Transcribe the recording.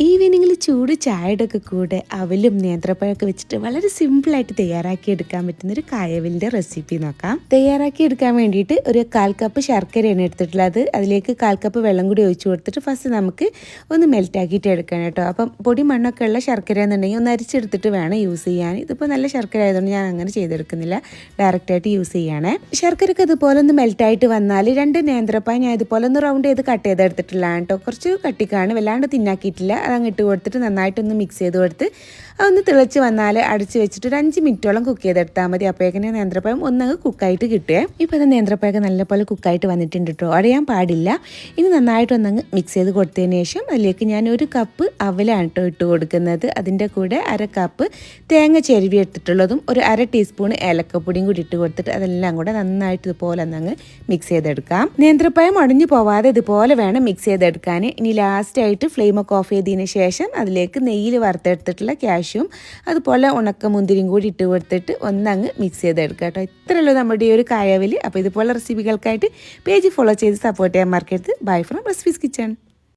ഈവനിങ്ങിൽ ചൂട് ചായയുടെ ഒക്കെ കൂടെ അവലും നേന്ത്രപ്പഴമൊക്കെ വെച്ചിട്ട് വളരെ സിമ്പിളായിട്ട് തയ്യാറാക്കി എടുക്കാൻ പറ്റുന്ന ഒരു കായവലിൻ്റെ റെസിപ്പി നോക്കാം. തയ്യാറാക്കി എടുക്കാൻ വേണ്ടിയിട്ട് ഒരു 1/4 കപ്പ് ശർക്കരയാണ് എടുത്തിട്ടുള്ളത്. അതിലേക്ക് 1/4 കപ്പ് വെള്ളം കൂടി ഒഴിച്ചു കൊടുത്തിട്ട് ഫസ്റ്റ് നമുക്ക് ഒന്ന് മെൽറ്റാക്കിയിട്ട് എടുക്കണം കേട്ടോ. അപ്പം പൊടി മണ്ണൊക്കെ ഉള്ള ശർക്കര എന്നുണ്ടെങ്കിൽ ഒന്ന് അരിച്ചെടുത്തിട്ട് വേണം യൂസ് ചെയ്യാൻ. ഇതിപ്പോൾ നല്ല ശർക്കര ആയതുകൊണ്ട് ഞാൻ അങ്ങനെ ചെയ്തെടുക്കുന്നില്ല, ഡയറക്റ്റായിട്ട് യൂസ് ചെയ്യണേ. ശർക്കരക്ക് ഇതുപോലെ ഒന്ന് മെൽറ്റായിട്ട് വന്നാൽ 2 നേന്ത്രപ്പഴം ഞാൻ ഇതുപോലെ ഒന്ന് റൗണ്ട് ചെയ്ത് കട്ട് ചെയ്തെടുത്തിട്ടുള്ളതാണ് കേട്ടോ. കുറച്ച് കട്ടിക്കാണ്, വല്ലാണ്ട് തിന്നാക്കിയിട്ടില്ല. അതങ്ങ് ഇട്ട് കൊടുത്തിട്ട് നന്നായിട്ടൊന്ന് മിക്സ് ചെയ്ത് കൊടുത്ത് അതൊന്ന് തിളച്ച് വന്നാൽ അടച്ച് വെച്ചിട്ട് ഒരു 5 മിനിറ്റോളം കുക്ക് ചെയ്തെടുത്താൽ മതി. അപ്പോഴേക്കിനെ നേന്ത്രപ്പഴം ഒന്നങ്ങ് കുക്കായിട്ട് കിട്ടുക. ഇപ്പോൾ അത് നേന്ത്രപ്പഴമൊക്കെ നല്ലപോലെ കുക്കായിട്ട് വന്നിട്ടുണ്ട് കേട്ടോ, അടയാൻ പാടില്ല. ഇനി നന്നായിട്ടൊന്നങ്ങ് മിക്സ് ചെയ്ത് കൊടുത്തതിന് ശേഷം അതിലേക്ക് ഞാൻ 1 കപ്പ് അവലാണ് കേട്ടോ ഇട്ട് കൊടുക്കുന്നത്. അതിൻ്റെ കൂടെ 1/2 കപ്പ് തേങ്ങ ചെരുവി എടുത്തിട്ടുള്ളതും ഒരു 1/2 ടീസ്പൂൺ ഏലക്കപ്പൊടിയും കൂടി ഇട്ട് കൊടുത്തിട്ട് അതെല്ലാം കൂടെ നന്നായിട്ട് ഇതുപോലെ ഒന്നങ്ങ് മിക്സ് ചെയ്തെടുക്കാം. നേന്ത്രപ്പഴം ഉടഞ്ഞു പോവാതെ ഇതുപോലെ വേണം മിക്സ് ചെയ്തെടുക്കാൻ. ഇനി ലാസ്റ്റായിട്ട് ഫ്ലെയിമൊക്കെ ഓഫ് ചെയ്തതിന് ശേഷം അതിലേക്ക് നെയ്യിൽ വറുത്തെടുത്തിട്ടുള്ള കാഷ്യൂം അതുപോലെ ഉണക്ക മുന്തിരിയും കൂടി ഇട്ട് കൊടുത്തിട്ട് ഒന്നങ്ങ് മിക്സ് ചെയ്തെടുക്കുക കേട്ടോ. ഇത്രയുള്ളൂ നമ്മുടെ ഈ ഒരു കായവലി. അപ്പോൾ ഇതുപോലെ റെസിപ്പികൾക്കായിട്ട് പേജ് ഫോളോ ചെയ്ത് സപ്പോർട്ട് ചെയ്യാൻ മറക്കരുത്. Bye from recipes kitchen.